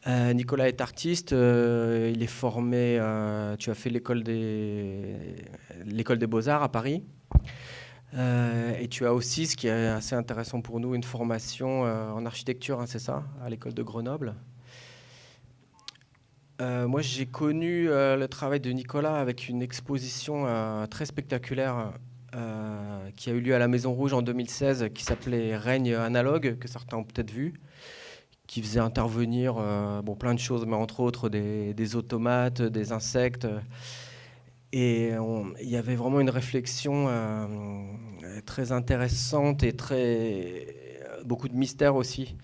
Nicolas est artiste, il est formé, tu as fait l'école des Beaux-Arts à Paris. Et tu as aussi, ce qui est assez intéressant pour nous, une formation en architecture, hein, c'est ça, à l'école de Grenoble. Moi, j'ai connu le travail de Nicolas avec une exposition très spectaculaire qui a eu lieu à la Maison Rouge en 2016, qui s'appelait Règne analogue, que certains ont peut-être vu, qui faisait intervenir plein de choses, mais entre autres des automates, des insectes. Et il y avait vraiment une réflexion très intéressante et beaucoup de mystère aussi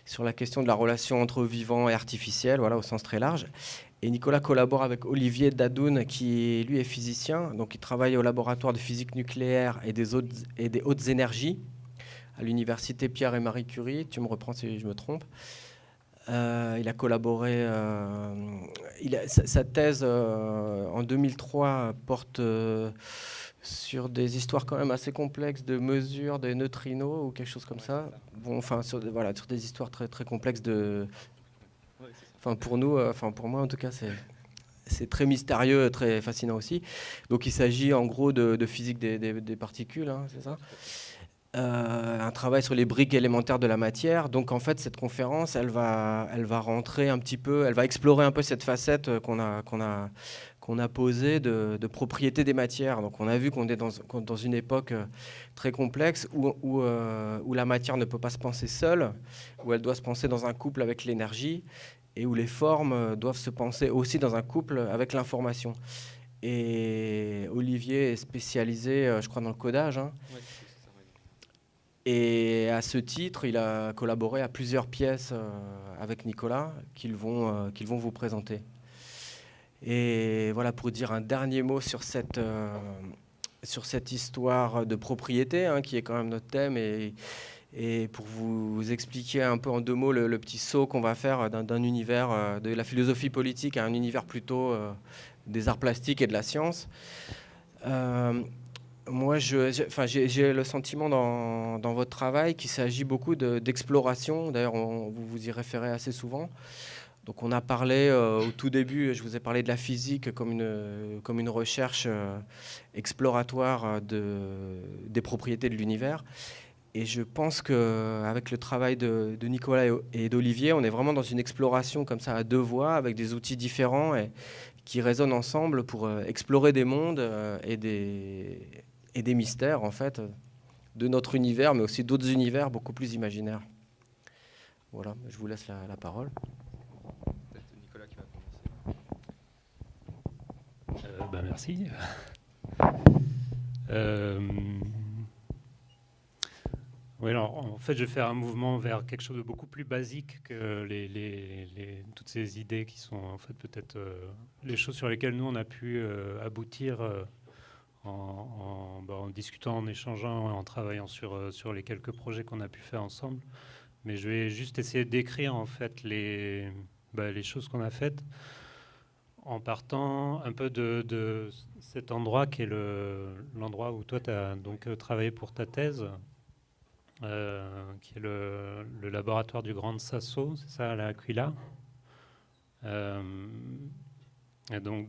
sur la question de la relation entre vivant et artificiel, voilà, au sens très large. Et Nicolas collabore avec Olivier Dadoun, qui lui est physicien, donc il travaille au laboratoire de physique nucléaire et des hautes énergies à l'université Pierre et Marie Curie. Tu me reprends si je me trompe. Il a collaboré. Sa thèse en 2003 porte sur des histoires quand même assez complexes de mesure des neutrinos ou quelque chose comme ça. Bon, enfin, sur des histoires très, très complexes de. Enfin, pour nous, pour moi en tout cas, c'est très mystérieux, très fascinant aussi. Donc, il s'agit en gros de physique des particules, hein, c'est ça. Un travail sur les briques élémentaires de la matière. Donc en fait, cette conférence, elle va rentrer un petit peu, elle va explorer un peu cette facette qu'on a posée de propriété des matières. Donc on a vu qu'on est dans une époque très complexe où la matière ne peut pas se penser seule, où elle doit se penser dans un couple avec l'énergie et où les formes doivent se penser aussi dans un couple avec l'information. Et Olivier est spécialisé, je crois, dans le codage, hein. Ouais. Et à ce titre, il a collaboré à plusieurs pièces avec Nicolas qu'ils vont vous présenter. Et voilà, pour dire un dernier mot sur cette histoire de propriété, hein, qui est quand même notre thème, et pour vous expliquer un peu en deux mots le petit saut qu'on va faire d'un univers de la philosophie politique à un univers plutôt des arts plastiques et de la science. Moi, j'ai le sentiment dans votre travail qu'il s'agit beaucoup d'exploration. D'ailleurs, vous y référez assez souvent. Donc, on a parlé au tout début, je vous ai parlé de la physique comme une recherche exploratoire des propriétés de l'univers. Et je pense qu'avec le travail de Nicolas et d'Olivier, on est vraiment dans une exploration comme ça à deux voies, avec des outils différents et qui résonnent ensemble pour explorer des mondes et des mystères, en fait, de notre univers, mais aussi d'autres univers beaucoup plus imaginaires. Voilà, je vous laisse la parole. Peut-être Nicolas qui va commencer. Merci. Oui, alors, en fait, je vais faire un mouvement vers quelque chose de beaucoup plus basique que toutes ces idées qui sont en fait peut-être les choses sur lesquelles nous on a pu aboutir en discutant, en échangeant, en travaillant sur les quelques projets qu'on a pu faire ensemble. Mais je vais juste essayer d'écrire en fait les choses qu'on a faites en partant un peu de cet endroit qui est l'endroit où toi tu as donc travaillé pour ta thèse. Qui est le laboratoire du Grand Sasso, c'est ça, à l'Aquila, et donc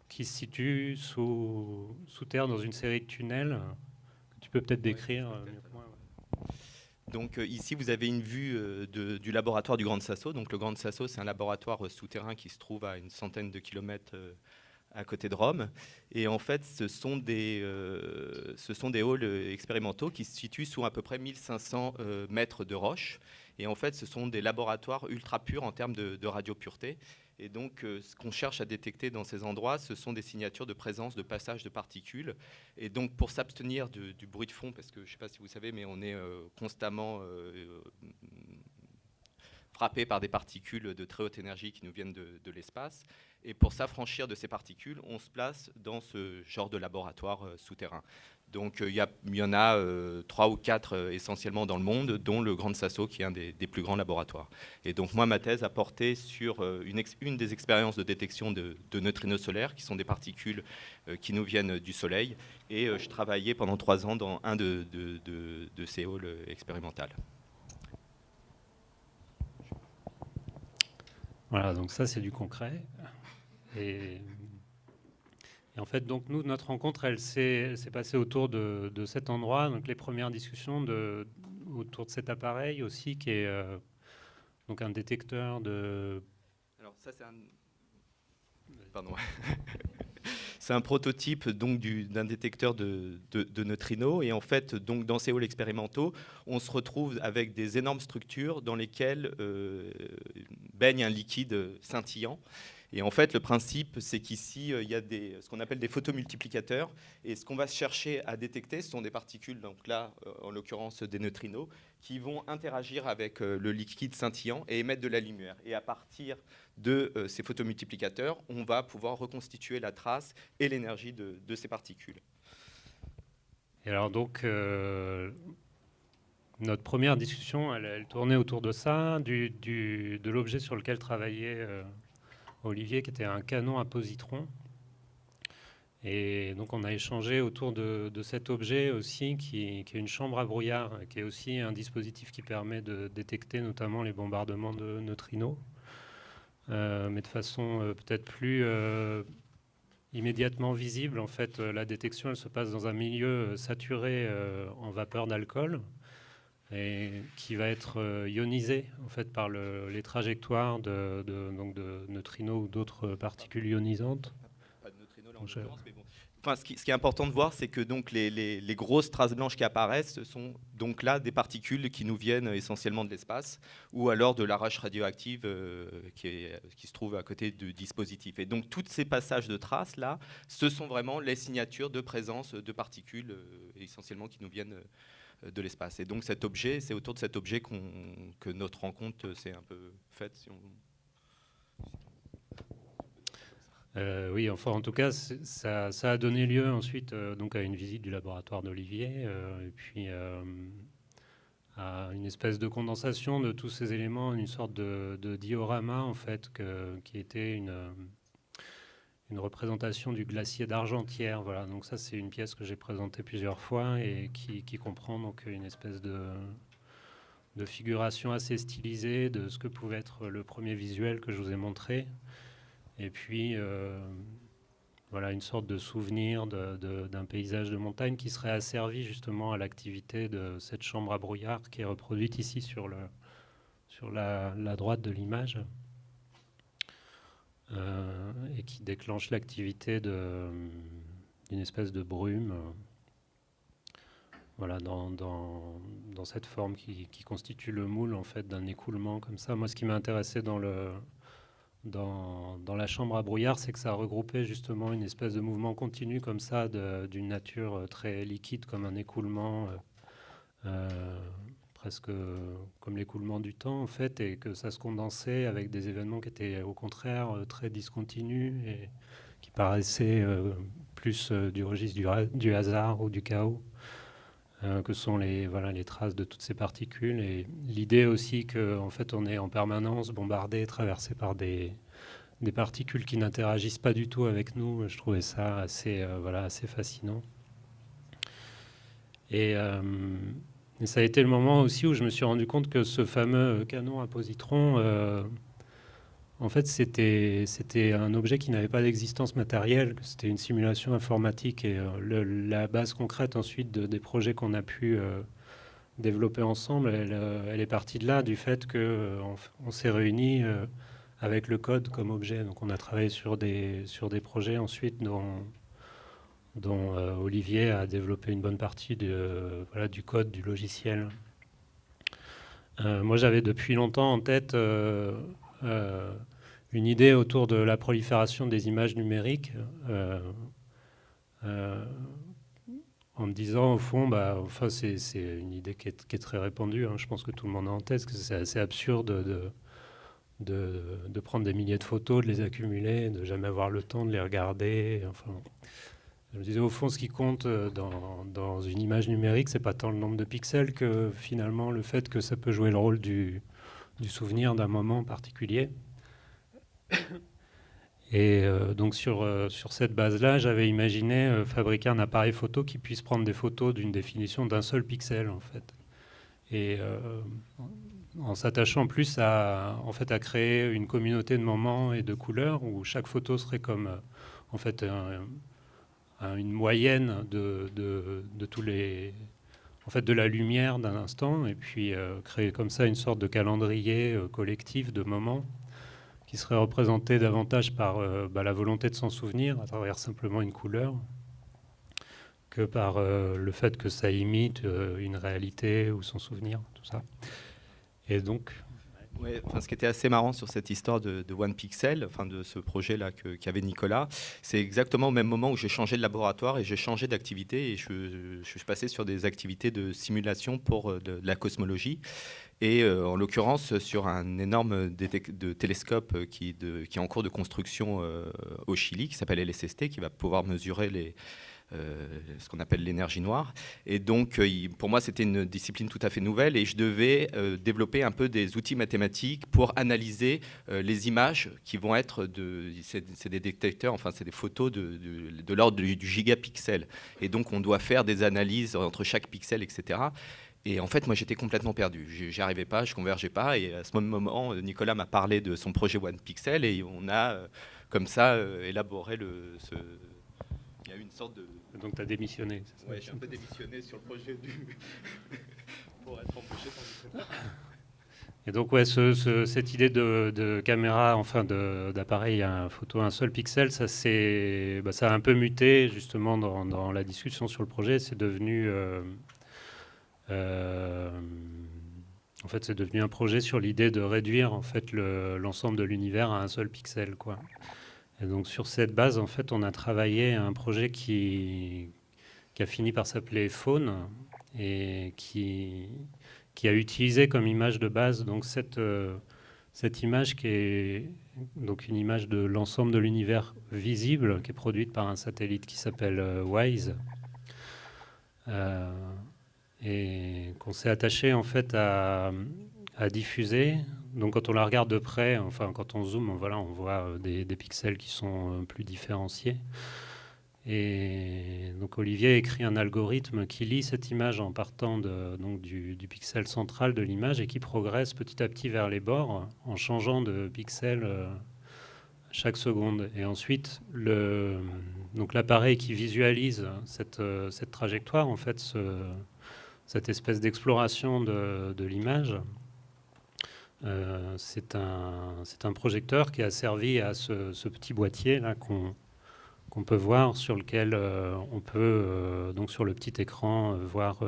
qui se situe sous terre dans une série de tunnels que tu peux peut-être décrire mieux que moi. Donc ici, vous avez une vue du laboratoire du Grand Sasso. Donc le Grand Sasso, c'est un laboratoire souterrain qui se trouve à une centaine de kilomètres à côté de Rome. Et en fait, ce sont des halls expérimentaux qui se situent sous à peu près 1500 mètres de roche. Et en fait, ce sont des laboratoires ultra purs en termes de radiopureté. Et donc, ce qu'on cherche à détecter dans ces endroits, ce sont des signatures de présence, de passage de particules. Et donc, pour s'abstenir du bruit de fond, parce que je ne sais pas si vous savez, mais on est constamment frappé par des particules de très haute énergie qui nous viennent de l'espace. Et pour s'affranchir de ces particules, on se place dans ce genre de laboratoire souterrain. Donc il y en a 3 ou 4 essentiellement dans le monde, dont le Grand Sasso, qui est un des plus grands laboratoires. Et donc moi, ma thèse a porté sur une des expériences de détection de neutrinos solaires, qui sont des particules qui nous viennent du Soleil. Et je travaillais pendant 3 ans dans un de ces halls expérimentaux. Voilà, donc ça c'est du concret. Et en fait, donc nous, notre rencontre, elle s'est passée autour de cet endroit. Donc les premières discussions autour de cet appareil aussi, qui est donc un détecteur de... Alors ça c'est un... Pardon. C'est un prototype donc d'un détecteur de neutrinos. Et en fait, donc, dans ces halls expérimentaux, on se retrouve avec des énormes structures dans lesquelles baigne un liquide scintillant. Et en fait, le principe, c'est qu'ici, il y a ce qu'on appelle des photomultiplicateurs. Et ce qu'on va chercher à détecter, ce sont des particules, donc là, en l'occurrence des neutrinos, qui vont interagir avec le liquide scintillant et émettre de la lumière. Et à partir de ces photomultiplicateurs, on va pouvoir reconstituer la trace et l'énergie de ces particules. Et alors donc, notre première discussion, elle tournait autour de ça, de l'objet sur lequel travaillait Olivier, qui était un canon à positrons. Et donc on a échangé autour de cet objet aussi, qui est une chambre à brouillard, qui est aussi un dispositif qui permet de détecter notamment les bombardements de neutrinos, mais de façon peut-être plus immédiatement visible. En fait, la détection, elle se passe dans un milieu saturé en vapeur d'alcool, et qui va être ionisé en fait par les trajectoires de neutrinos ou d'autres particules ionisantes. Pas de neutrinos là en l'occurrence, mais bon. Enfin, ce qui est important de voir, c'est que donc les grosses traces blanches qui apparaissent, ce sont donc là des particules qui nous viennent essentiellement de l'espace, ou alors de la roche radioactive qui se trouve à côté du dispositif. Et donc tous ces passages de traces là, ce sont vraiment les signatures de présence de particules essentiellement qui nous viennent de l'espace. Et donc cet objet, c'est autour de cet objet que notre rencontre s'est un peu faite. Si on... Oui, enfin en tout cas, ça a donné lieu ensuite donc à une visite du laboratoire d'Olivier, et puis à une espèce de condensation de tous ces éléments, une sorte de diorama en fait, qui était une représentation du glacier d'Argentière. Voilà, donc ça c'est une pièce que j'ai présentée plusieurs fois et qui comprend donc une espèce de figuration assez stylisée de ce que pouvait être le premier visuel que je vous ai montré. Et puis, voilà, une sorte de souvenir d'un paysage de montagne qui serait asservi justement à l'activité de cette chambre à brouillard qui est reproduite ici sur la droite de l'image, et qui déclenche l'activité d'une espèce de brume, voilà, dans cette forme qui constitue le moule en fait d'un écoulement comme ça. Moi, ce qui m'a intéressé dans la chambre à brouillard, c'est que ça regroupait justement une espèce de mouvement continu comme ça, d'une nature très liquide, comme un écoulement, presque comme l'écoulement du temps en fait, et que ça se condensait avec des événements qui étaient au contraire très discontinus et qui paraissaient plus du registre du hasard ou du chaos, que sont les traces de toutes ces particules. Et l'idée aussi qu'en fait on est en permanence bombardé, traversé par des particules qui n'interagissent pas du tout avec nous. Je trouvais ça assez fascinant. Et ça a été le moment aussi où je me suis rendu compte que ce fameux canon à positrons, en fait, c'était un objet qui n'avait pas d'existence matérielle, que c'était une simulation informatique. Et la base concrète ensuite des projets qu'on a pu développer ensemble, elle est partie de là, du fait qu'on s'est réunis avec le code comme objet. Donc on a travaillé sur des projets ensuite dont Olivier a développé une bonne partie du code, du logiciel. Moi, j'avais depuis longtemps en tête une idée autour de la prolifération des images numériques, en me disant, au fond, c'est une idée qui est très répandue, hein. Je pense que tout le monde a en tête, que c'est assez absurde de prendre des milliers de photos, de les accumuler, de jamais avoir le temps de les regarder. Enfin, je me disais, au fond, ce qui compte dans une image numérique, c'est pas tant le nombre de pixels que finalement le fait que ça peut jouer le rôle du souvenir d'un moment particulier. Et donc sur cette base-là, j'avais imaginé fabriquer un appareil photo qui puisse prendre des photos d'une définition d'un seul pixel, en fait. Et en s'attachant plus en fait, à créer une communauté de moments et de couleurs où chaque photo serait comme en fait, une moyenne de tous les, en fait, de la lumière d'un instant, et puis créer comme ça une sorte de calendrier collectif de moments qui serait représenté davantage par la volonté de s'en souvenir à travers simplement une couleur que par le fait que ça imite une réalité ou son souvenir, tout ça. Et donc... Ouais, ce qui était assez marrant sur cette histoire de One Pixel, de ce projet-là qu'avait Nicolas, c'est exactement au même moment où j'ai changé de laboratoire et j'ai changé d'activité et je suis passé sur des activités de simulation pour de la cosmologie. Et en l'occurrence sur un énorme de télescope qui est en cours de construction au Chili, qui s'appelle LSST, qui va pouvoir mesurer ce qu'on appelle l'énergie noire. Et donc, pour moi, c'était une discipline tout à fait nouvelle et je devais développer un peu des outils mathématiques pour analyser les images qui vont être c'est des détecteurs, c'est des photos de l'ordre du gigapixel. Et donc, on doit faire des analyses entre chaque pixel, etc. Et en fait, moi, j'étais complètement perdu. J'y arrivais pas, je convergeais pas. Et à ce moment, Nicolas m'a parlé de son projet One Pixel et on a, comme ça, élaboré Il y a eu une sorte de... Donc, tu as démissionné. Oui, j'ai un peu démissionné sur le projet pour être embauché dans le... Et donc, ouais, cette idée de caméra, d'appareil à photo un seul pixel, ça a un peu muté, justement, dans la discussion sur le projet. C'est devenu... en fait, c'est devenu un projet sur l'idée de réduire en fait l'ensemble de l'univers à un seul pixel, quoi. Et donc sur cette base, en fait, on a travaillé à un projet qui a fini par s'appeler Faune et qui a utilisé comme image de base donc cette image qui est donc une image de l'ensemble de l'univers visible qui est produite par un satellite qui s'appelle WISE. Et qu'on s'est attaché en fait à diffuser. Donc quand on la regarde de près, quand on zoome, on voit des pixels qui sont plus différenciés. Et donc Olivier a écrit un algorithme qui lit cette image en partant du pixel central de l'image et qui progresse petit à petit vers les bords en changeant de pixel chaque seconde. Et ensuite, donc l'appareil qui visualise cette trajectoire, en fait, cette espèce d'exploration de l'image, c'est un projecteur qui a servi à ce petit boîtier là qu'on peut voir, sur lequel on peut donc sur le petit écran voir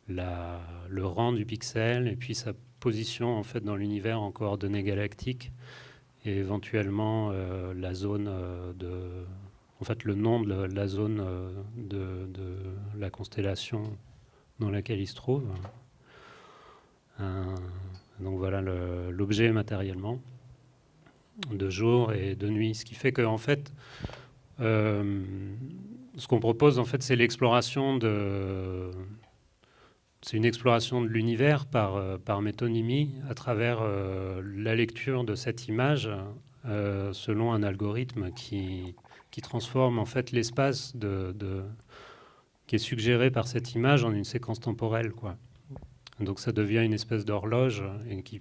le rang du pixel et puis sa position en fait dans l'univers en coordonnées galactiques et éventuellement la zone le nom de la zone de la constellation dans laquelle il se trouve. Donc voilà l'objet matériellement, de jour et de nuit. Ce qui fait qu'en fait, ce qu'on propose, en fait, c'est l'exploration c'est une exploration de l'univers par métonymie à travers la lecture de cette image selon un algorithme qui transforme en fait l'espace qui est suggéré par cette image en une séquence temporelle, quoi. Donc ça devient une espèce d'horloge et qui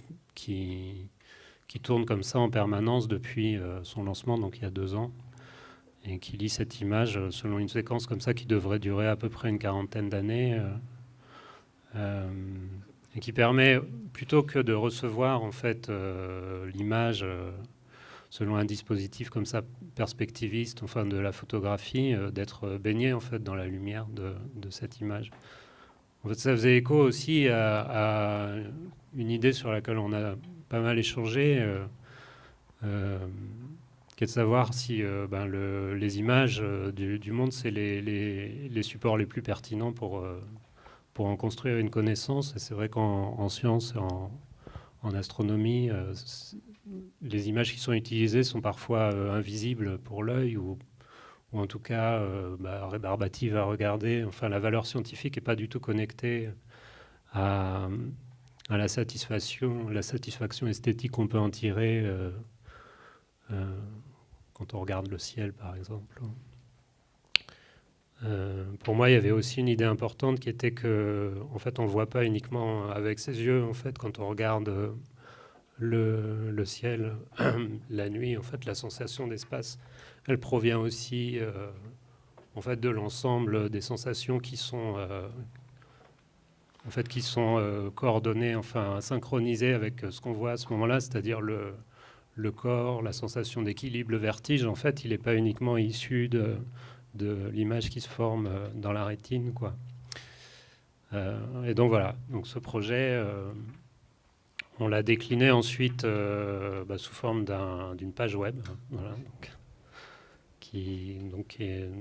tourne comme ça en permanence depuis son lancement, donc il y a 2 ans, et qui lit cette image selon une séquence comme ça qui devrait durer à peu près une 40aine d'années, et qui permet, plutôt que de recevoir en fait l'image selon un dispositif comme ça perspectiviste, de la photographie, d'être baigné en fait dans la lumière de cette image. En fait, ça faisait écho aussi à une idée sur laquelle on a pas mal échangé, qui est de savoir si les images du monde, c'est les supports les plus pertinents pour en construire une connaissance. Et c'est vrai qu'en sciences, en astronomie, les images qui sont utilisées sont parfois invisibles pour l'œil ou en tout cas rébarbatives à regarder. La valeur scientifique n'est pas du tout connectée à la satisfaction esthétique qu'on peut en tirer quand on regarde le ciel, par exemple. Pour moi, il y avait aussi une idée importante qui était que, en fait, on ne voit pas uniquement avec ses yeux. En fait, quand on regarde le ciel la nuit, en fait, la sensation d'espace, elle provient aussi, en fait, de l'ensemble des sensations qui sont, coordonnées, enfin, synchronisées avec ce qu'on voit à ce moment-là, c'est-à-dire le corps, la sensation d'équilibre, le vertige. En fait, il n'est pas uniquement issu de l'image qui se forme dans la rétine, quoi. Et donc voilà, donc ce projet, on l'a décliné ensuite sous forme d'une page web, voilà,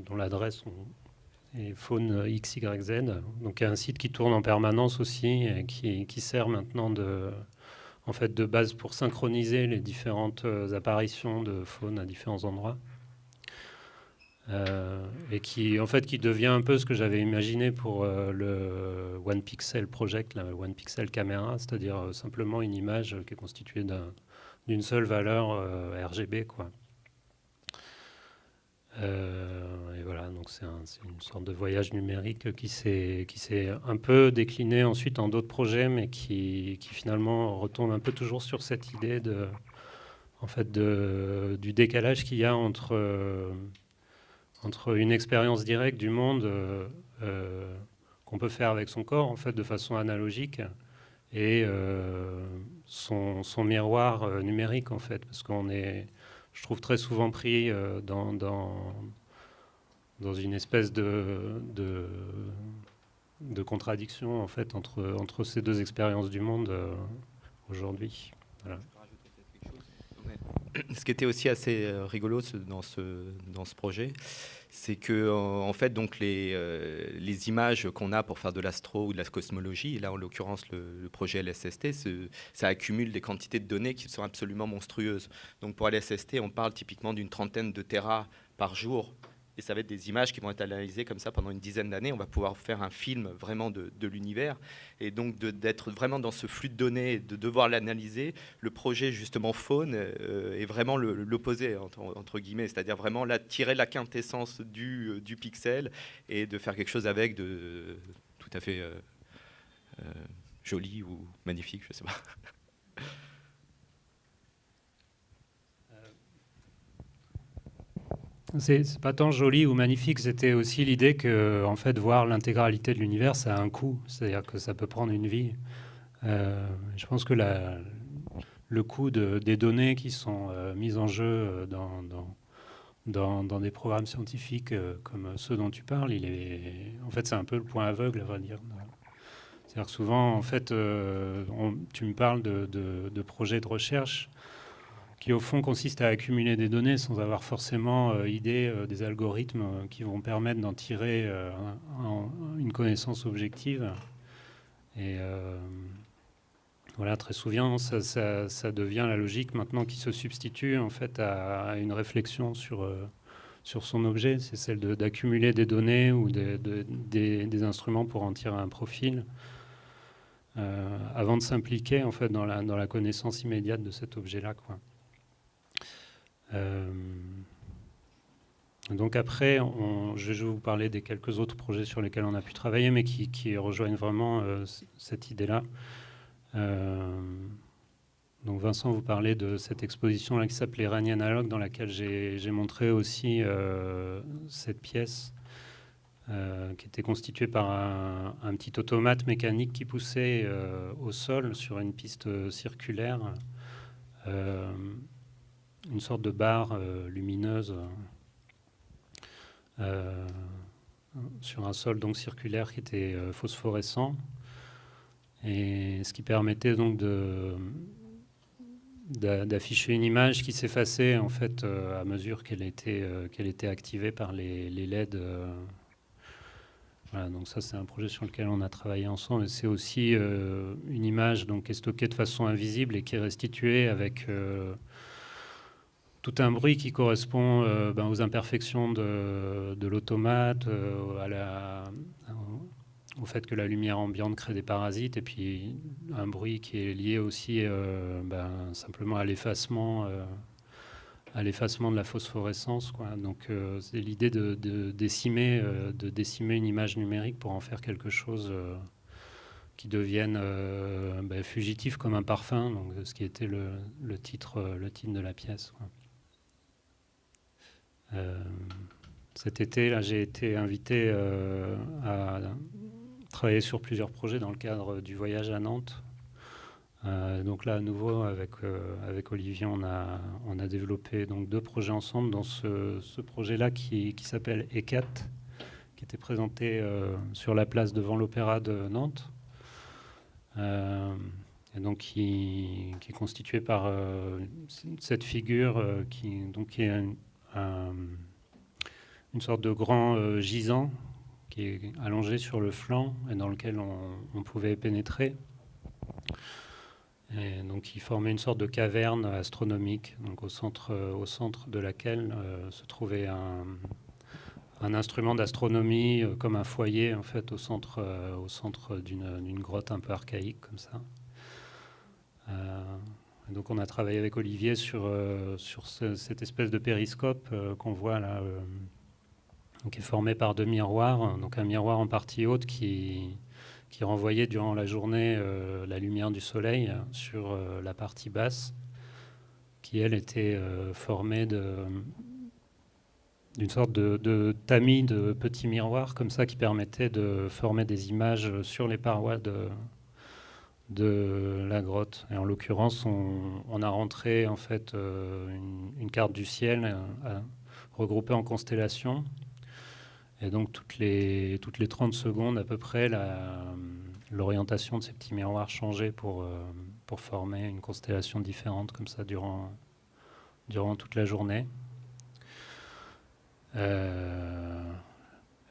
dont l'adresse est Faune XYZ, donc un site qui tourne en permanence aussi et qui sert maintenant de base pour synchroniser les différentes apparitions de faune à différents endroits. Et qui devient un peu ce que j'avais imaginé pour le One Pixel Project, la One Pixel Camera, c'est-à-dire simplement une image qui est constituée d'une seule valeur RGB, quoi. Et voilà, donc c'est une sorte de voyage numérique qui s'est un peu décliné ensuite en d'autres projets, mais qui finalement retombe un peu toujours sur cette idée du décalage qu'il y a entre une expérience directe du monde qu'on peut faire avec son corps, en fait, de façon analogique, et son miroir numérique, en fait, parce qu'on est, je trouve, très souvent pris dans une espèce de contradiction, en fait, entre ces deux expériences du monde aujourd'hui. Voilà. Ce qui était aussi assez rigolo dans ce projet, c'est que en fait, donc les images qu'on a pour faire de l'astro ou de la cosmologie, et là en l'occurrence le projet LSST, ça accumule des quantités de données qui sont absolument monstrueuses. Donc pour LSST, on parle typiquement d'une trentaine de téras par jour. Et ça va être des images qui vont être analysées comme ça pendant une dizaine d'années. On va pouvoir faire un film vraiment de l'univers. Et donc d'être vraiment dans ce flux de données, de devoir l'analyser. Le projet justement Faune est vraiment l'opposé, entre guillemets. C'est-à-dire vraiment là, tirer la quintessence du pixel et de faire quelque chose avec de tout à fait joli ou magnifique, je ne sais pas. C'est pas tant joli ou magnifique, c'était aussi l'idée que, en fait, voir l'intégralité de l'univers, ça a un coût, c'est-à-dire que ça peut prendre une vie. Je pense que le coût des données qui sont mises en jeu dans des programmes scientifiques comme ceux dont tu parles, en fait, c'est un peu le point aveugle, à vrai dire. C'est-à-dire que souvent, en fait, tu me parles de projets de recherche qui au fond consiste à accumuler des données sans avoir forcément idée des algorithmes qui vont permettre d'en tirer une connaissance objective. Et voilà, très souvent, ça devient la logique maintenant qui se substitue en fait à une réflexion sur son objet. C'est celle d'accumuler des données ou des instruments pour en tirer un profil. Avant de s'impliquer en fait dans la connaissance immédiate de cet objet-là, quoi. Donc après, je vais vous parler des quelques autres projets sur lesquels on a pu travailler, mais qui rejoignent vraiment cette idée-là. Donc Vincent vous parlait de cette exposition-là qui s'appelait Règne analogue, dans laquelle j'ai montré aussi cette pièce qui était constituée par un petit automate mécanique qui poussait au sol sur une piste circulaire. Une sorte de barre lumineuse sur un sol donc circulaire qui était phosphorescent, et ce qui permettait donc d'afficher une image qui s'effaçait en fait à mesure qu'elle était activée par les LED. Voilà, donc ça c'est un projet sur lequel on a travaillé ensemble. C'est aussi une image donc qui est stockée de façon invisible et qui est restituée avec tout un bruit qui correspond aux imperfections de l'automate, au fait que la lumière ambiante crée des parasites, et puis un bruit qui est lié aussi simplement à l'effacement à l'effacement de la phosphorescence, quoi. Donc c'est l'idée de décimer une image numérique pour en faire quelque chose qui devienne fugitif comme un parfum, donc ce qui était le titre de la pièce, quoi. Cet été, là, j'ai été invité à travailler sur plusieurs projets dans le cadre du voyage à Nantes. Donc là, à nouveau, avec Olivier, on a développé donc 2 projets ensemble dans ce projet-là qui s'appelle ECAT, qui était présenté sur la place devant l'Opéra de Nantes. Et donc qui est constitué par cette figure qui est une sorte de grand gisant qui est allongé sur le flanc et dans lequel on pouvait pénétrer. Et donc il formait une sorte de caverne astronomique, donc au centre de laquelle se trouvait un instrument d'astronomie comme un foyer en fait au centre d'une grotte un peu archaïque comme ça. Donc on a travaillé avec Olivier sur cette espèce de périscope qu'on voit là, qui est formé par 2 miroirs, donc un miroir en partie haute qui renvoyait durant la journée la lumière du soleil sur la partie basse, qui elle était formée d'une sorte de tamis de petits miroirs comme ça qui permettait de former des images sur les parois de la grotte. Et en l'occurrence, on a rentré en fait une carte du ciel regroupée en constellations. Et donc toutes les 30 secondes à peu près, l'orientation de ces petits miroirs changeait pour former une constellation différente comme ça durant toute la journée.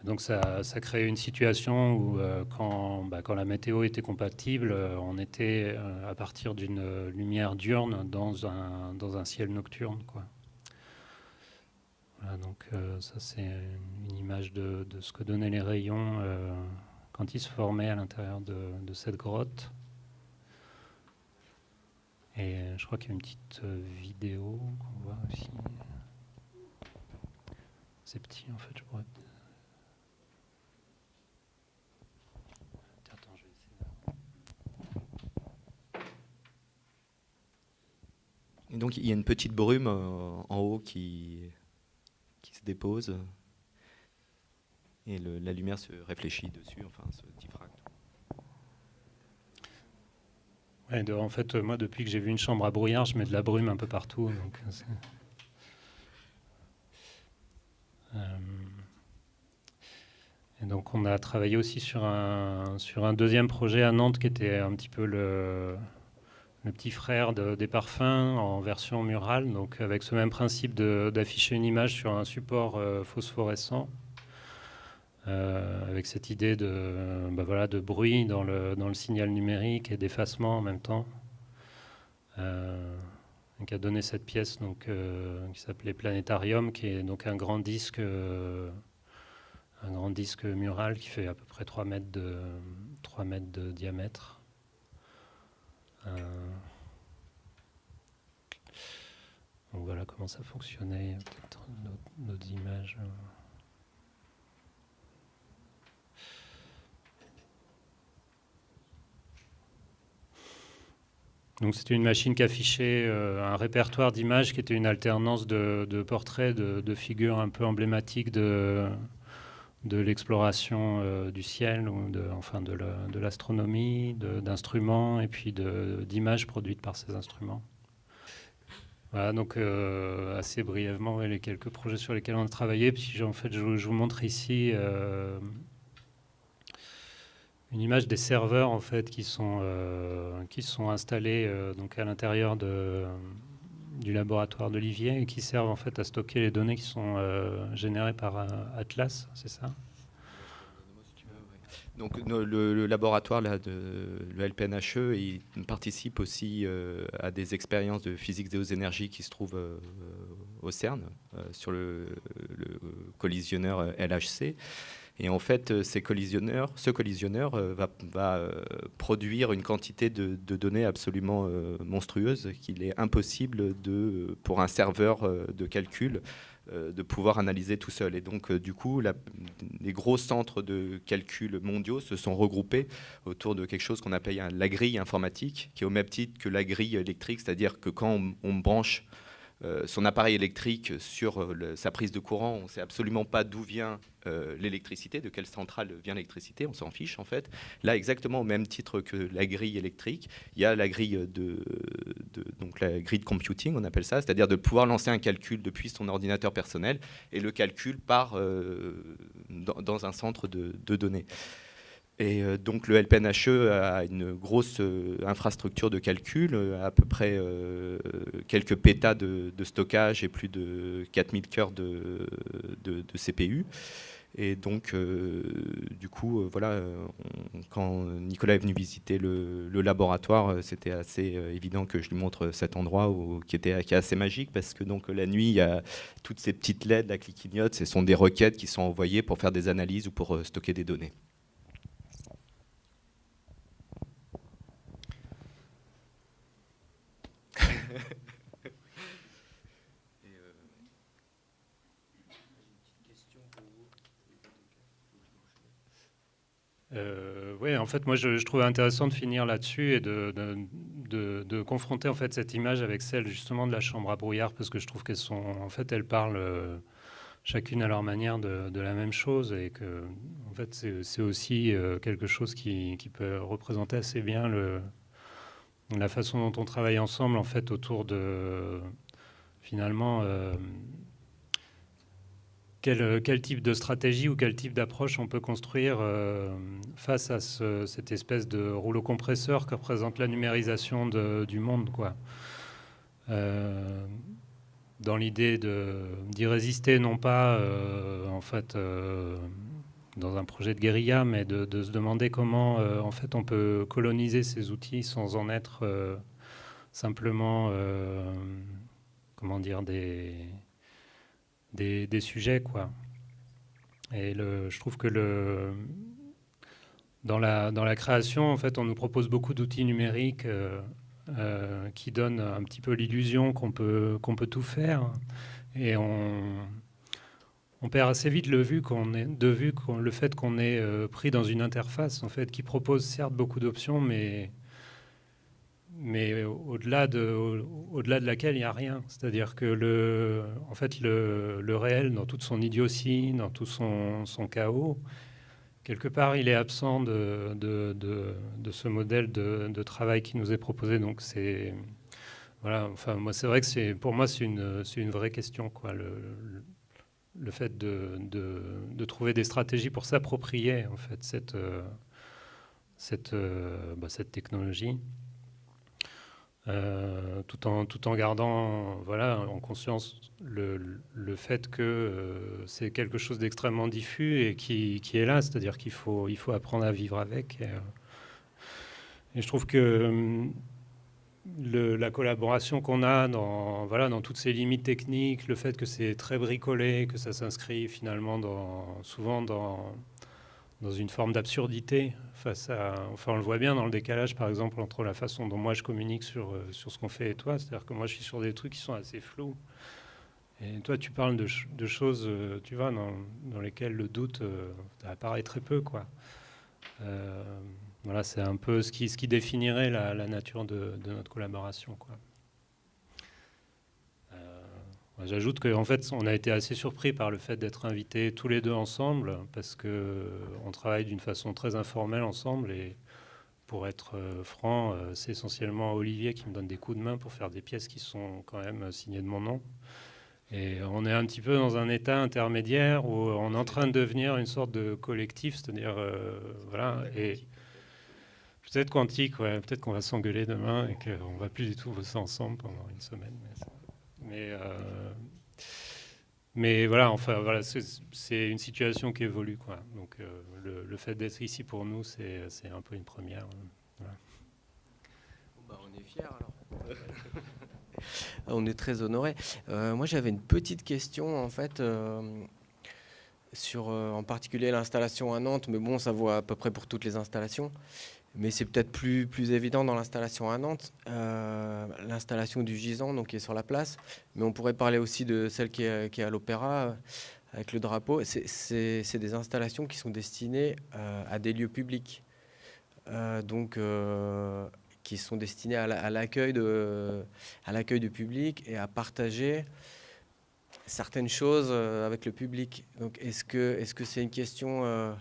Donc ça créait une situation où quand la météo était compatible, on était à partir d'une lumière diurne dans un ciel nocturne, quoi. Voilà, donc ça c'est une image de ce que donnaient les rayons quand ils se formaient à l'intérieur de cette grotte. Et je crois qu'il y a une petite vidéo qu'on voit aussi. C'est petit en fait, je pourrais... Attends, je vais essayer. Et donc il y a une petite brume en haut qui se dépose et la lumière se réfléchit dessus, enfin se diffracte. Ouais, en fait, moi, depuis que j'ai vu une chambre à brouillard, je mets de la brume un peu partout. Donc, et donc, on a travaillé aussi sur un deuxième projet à Nantes qui était un petit peu le petit frère des parfums en version murale, donc avec ce même principe d'afficher une image sur un support phosphorescent, avec cette idée de bruit dans le signal numérique et d'effacement en même temps, qui a donné cette pièce qui s'appelait Planétarium, qui est donc un grand disque mural qui fait à peu près 3 mètres de diamètre. Donc voilà comment ça fonctionnait. Peut-être d'autres images. Donc c'était une machine qui affichait un répertoire d'images qui était une alternance de portraits de figures un peu emblématiques de l'exploration du ciel, ou de l'astronomie, d'instruments et puis d'images produites par ces instruments. Voilà, donc assez brièvement les quelques projets sur lesquels on a travaillé. Puis en fait, je vous montre ici une image des serveurs en fait qui sont installés donc à l'intérieur du laboratoire d'Olivier et qui servent en fait à stocker les données qui sont générées par Atlas, c'est ça? Donc le laboratoire là, le LPNHE, il participe aussi à des expériences de physique des énergies qui se trouvent au CERN, sur le collisionneur LHC. Et en fait, ce collisionneur va produire une quantité de données absolument monstrueuse qu'il est impossible pour un serveur de calcul de pouvoir analyser tout seul. Et donc, du coup, les gros centres de calcul mondiaux se sont regroupés autour de quelque chose qu'on appelle la grille informatique, qui est au même titre que la grille électrique, c'est-à-dire que quand on branche son appareil électrique sur sa prise de courant, on ne sait absolument pas d'où vient l'électricité, de quelle centrale vient l'électricité, on s'en fiche en fait. Là, exactement au même titre que la grille électrique, il y a la grille donc la grille de computing, on appelle ça, c'est-à-dire de pouvoir lancer un calcul depuis son ordinateur personnel, et le calcul part dans un centre de données. Et donc le LPNHE a une grosse infrastructure de calcul, à peu près quelques pétas de stockage et plus de 4000 cœurs de CPU. Et donc, du coup, voilà, quand Nicolas est venu visiter le laboratoire, c'était assez évident que je lui montre cet endroit qui est assez magique, parce que donc, la nuit, il y a toutes ces petites LED là, qui clignotent. Ce sont des requêtes qui sont envoyées pour faire des analyses ou pour stocker des données. Oui, en fait, moi, je trouvais intéressant de finir là-dessus et de confronter en fait cette image avec celle justement de la chambre à brouillard, parce que je trouve elles parlent chacune à leur manière de la même chose, et que en fait, c'est aussi quelque chose qui peut représenter assez bien la façon dont on travaille ensemble en fait autour de finalement. Quel type de stratégie ou quel type d'approche on peut construire face à cette espèce de rouleau compresseur que représente la numérisation du monde, quoi. Dans l'idée d'y résister, non pas en fait dans un projet de guérilla, mais de se demander comment en fait on peut coloniser ces outils sans en être simplement comment dire des sujets, quoi. Et je trouve que dans la création, en fait, on nous propose beaucoup d'outils numériques qui donnent un petit peu l'illusion qu'on peut tout faire, et on perd assez vite le fait qu'on est pris dans une interface en fait qui propose certes beaucoup d'options, mais au-delà de laquelle il n'y a rien. C'est-à-dire que le réel, dans toute son idiotie, dans tout son chaos, quelque part, il est absent de ce modèle de travail qui nous est proposé. Donc, voilà, enfin, moi, c'est vrai que pour moi, c'est une vraie question, quoi. Le fait de trouver des stratégies pour s'approprier, en fait, cette technologie. Tout en gardant en conscience le fait que c'est quelque chose d'extrêmement diffus et qui est là, c'est-à-dire qu'il faut apprendre à vivre avec. Et je trouve que la collaboration qu'on a dans toutes ces limites techniques, le fait que c'est très bricolé, que ça s'inscrit finalement souvent dans une forme d'absurdité on le voit bien dans le décalage, par exemple, entre la façon dont moi je communique sur ce qu'on fait et toi. C'est-à-dire que moi, je suis sur des trucs qui sont assez flous. Et toi, tu parles de choses, tu vois, dans lesquelles le doute apparaît très peu, quoi. Voilà, c'est un peu ce qui définirait la nature de notre collaboration, quoi. J'ajoute qu'en fait, on a été assez surpris par le fait d'être invités tous les deux ensemble, parce qu'on travaille d'une façon très informelle ensemble. Et pour être franc, c'est essentiellement Olivier qui me donne des coups de main pour faire des pièces qui sont quand même signées de mon nom. Et on est un petit peu dans un état intermédiaire où on est en train de devenir une sorte de collectif, c'est-à-dire, voilà. Et peut-être quantique, ouais, peut-être qu'on va s'engueuler demain et qu'on va plus du tout bosser ensemble pendant une semaine. Mais voilà, enfin voilà, c'est une situation qui évolue, quoi. Donc le fait d'être ici pour nous, c'est un peu une première. Voilà. On est fiers alors. On est très honorés. Moi, j'avais une petite question en fait. en particulier l'installation à Nantes, mais bon, ça vaut à peu près pour toutes les installations. Mais c'est peut-être plus évident dans l'installation à Nantes, l'installation du gisant donc, qui est sur la place. Mais on pourrait parler aussi de celle qui est à l'Opéra, avec le drapeau. C'est des installations qui sont destinées à des lieux publics. Qui sont destinés à l'accueil du public et à partager certaines choses avec le public. Donc, est-ce que c'est une question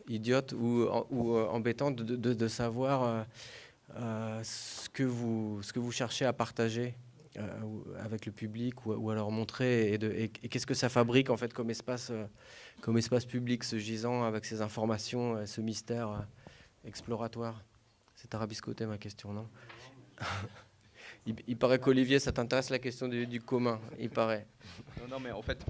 idiote ou embêtante de savoir ce que vous cherchez à partager avec le public ou à leur montrer et qu'est-ce que ça fabrique en fait comme espace public, ce gisant avec ces informations, ce mystère exploratoire. C'est tarabiscoté ma question, non? Il paraît qu'Olivier, ça t'intéresse la question du commun, il paraît. Non, mais en fait,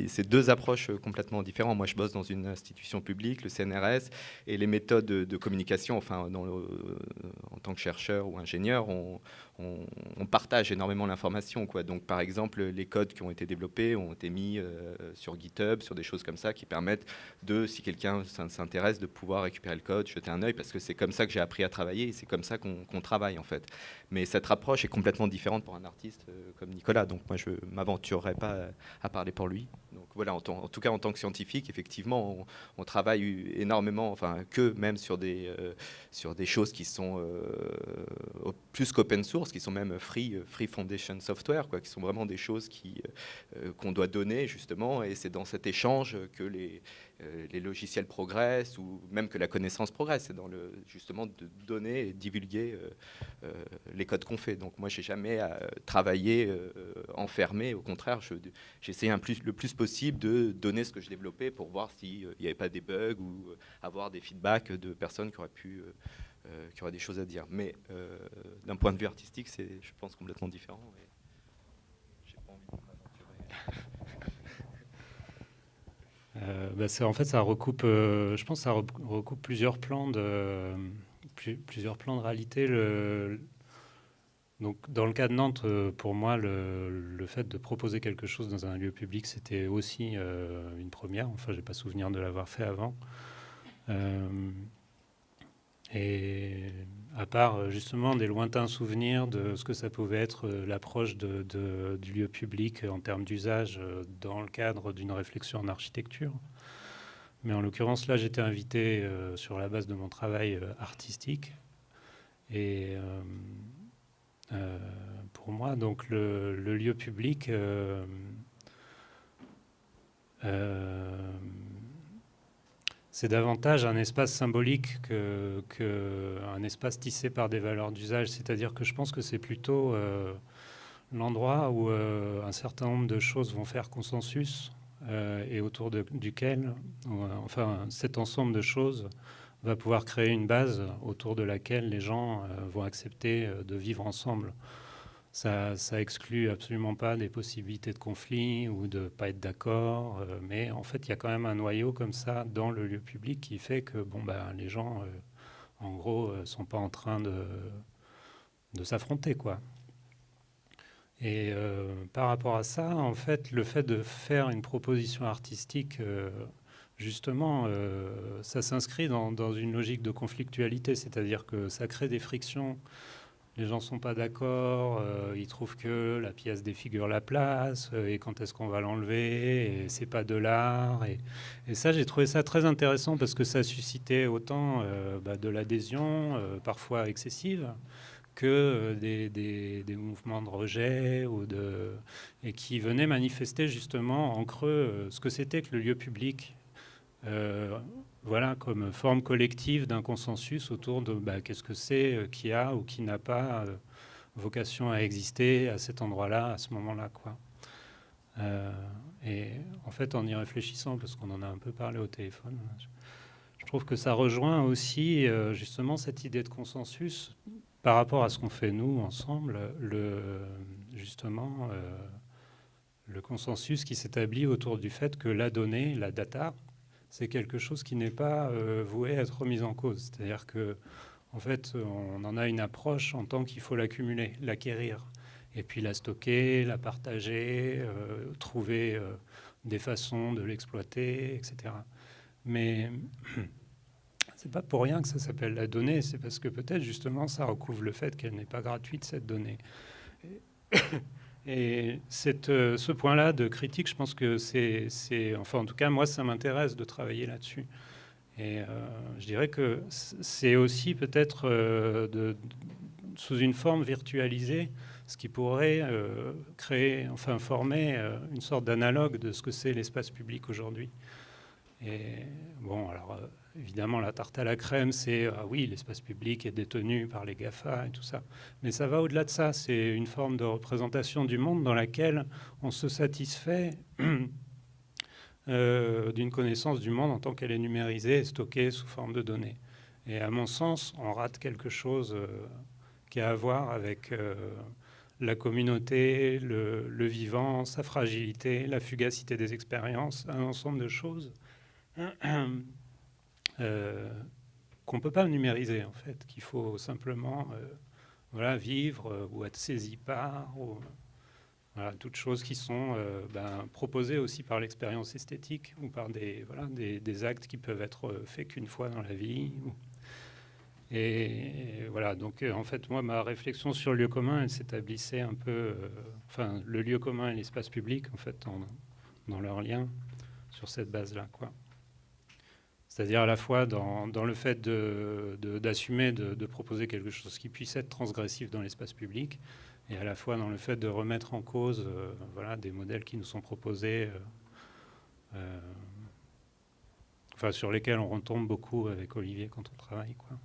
c'est deux approches complètement différentes. Moi, je bosse dans une institution publique, le CNRS, et les méthodes de communication, en tant que chercheur ou ingénieur, on partage énormément l'information, quoi. Donc, par exemple, les codes qui ont été développés ont été mis sur GitHub, sur des choses comme ça, qui permettent si quelqu'un s'intéresse, de pouvoir récupérer le code, jeter un œil, parce que c'est comme ça que j'ai appris à travailler, et c'est comme ça qu'on travaille, en fait. Mais cette approche est complètement différente pour un artiste comme Nicolas. Donc, moi, je ne m'aventurerai pas à parler pour lui. Donc voilà, en tout cas en tant que scientifique, effectivement, on travaille énormément, même sur des choses qui sont plus qu'open source, qui sont même free foundation software, quoi, qui sont vraiment des choses qu'on doit donner justement, et c'est dans cet échange que les logiciels progressent, ou même que la connaissance progresse. C'est justement de donner et divulguer les codes qu'on fait. Donc moi, j'ai jamais travaillé enfermé. Au contraire, j'essayais le plus possible de donner ce que je développais pour voir s'il n'y avait pas des bugs ou avoir des feedbacks de personnes qui auraient des choses à dire. Mais d'un point de vue artistique, c'est, je pense, complètement différent. Et j'ai pas envie de m'aventurer. En fait, ça recoupe, je pense que ça recoupe plusieurs plans de réalité. Donc, dans le cas de Nantes, pour moi, le fait de proposer quelque chose dans un lieu public, c'était aussi une première. Enfin, j'ai pas souvenir de l'avoir fait avant. Et à part justement des lointains souvenirs de ce que ça pouvait être l'approche du lieu public en termes d'usage dans le cadre d'une réflexion en architecture. Mais en l'occurrence, là, j'étais invité sur la base de mon travail artistique. Et pour moi, donc le lieu public c'est davantage un espace symbolique qu'un espace tissé par des valeurs d'usage. C'est-à-dire que je pense que c'est plutôt l'endroit où un certain nombre de choses vont faire consensus et autour duquel, cet ensemble de choses va pouvoir créer une base autour de laquelle les gens vont accepter de vivre ensemble. Ça exclut absolument pas des possibilités de conflit ou de pas être d'accord, mais en fait, il y a quand même un noyau comme ça dans le lieu public qui fait que les gens, en gros, sont pas en train de s'affronter, quoi. Et par rapport à ça, en fait, le fait de faire une proposition artistique, justement, ça s'inscrit dans une logique de conflictualité, c'est-à-dire que ça crée des frictions. Les gens ne sont pas d'accord, ils trouvent que la pièce défigure la place, et quand est-ce qu'on va l'enlever, et c'est pas de l'art. Et ça, j'ai trouvé ça très intéressant parce que ça suscitait autant de l'adhésion, parfois excessive, que des mouvements de rejet et qui venaient manifester justement en creux ce que c'était que le lieu public. Comme forme collective d'un consensus autour de qu'est-ce que c'est qui a ou qui n'a pas vocation à exister à cet endroit-là, à ce moment-là, quoi. Et en fait, en y réfléchissant, parce qu'on en a un peu parlé au téléphone, je trouve que ça rejoint aussi justement cette idée de consensus par rapport à ce qu'on fait nous ensemble, le consensus qui s'établit autour du fait que la donnée, la data, c'est quelque chose qui n'est pas voué à être remis en cause. C'est-à-dire que, en fait, on en a une approche en tant qu'il faut l'accumuler, l'acquérir, et puis la stocker, la partager, trouver des façons de l'exploiter, etc. Mais c'est pas pour rien que ça s'appelle la donnée, c'est parce que peut-être justement ça recouvre le fait qu'elle n'est pas gratuite, cette donnée. Et ce point-là de critique, je pense que enfin en tout cas moi ça m'intéresse de travailler là-dessus. Et je dirais que c'est aussi peut-être sous une forme virtualisée, ce qui pourrait former une sorte d'analogue de ce que c'est l'espace public aujourd'hui. Et bon, alors évidemment, la tarte à la crème, c'est oui, l'espace public est détenu par les GAFA et tout ça. Mais ça va au-delà de ça. C'est une forme de représentation du monde dans laquelle on se satisfait d'une connaissance du monde en tant qu'elle est numérisée et stockée sous forme de données. Et à mon sens, on rate quelque chose qui a à voir avec la communauté, le vivant, sa fragilité, la fugacité des expériences, un ensemble de choses qu'on ne peut pas numériser, en fait, qu'il faut simplement vivre ou être saisi par, voilà, toutes choses qui sont proposées aussi par l'expérience esthétique ou par des actes qui peuvent être faits qu'une fois dans la vie. Et voilà, donc en fait, moi, ma réflexion sur le lieu commun, elle s'établissait un peu, le lieu commun et l'espace public, en fait, dans leur lien, sur cette base-là, quoi. C'est-à-dire à la fois dans le fait d'assumer de proposer quelque chose qui puisse être transgressif dans l'espace public, et à la fois dans le fait de remettre en cause des modèles qui nous sont proposés, sur lesquels on retombe beaucoup avec Olivier quand on travaille, quoi.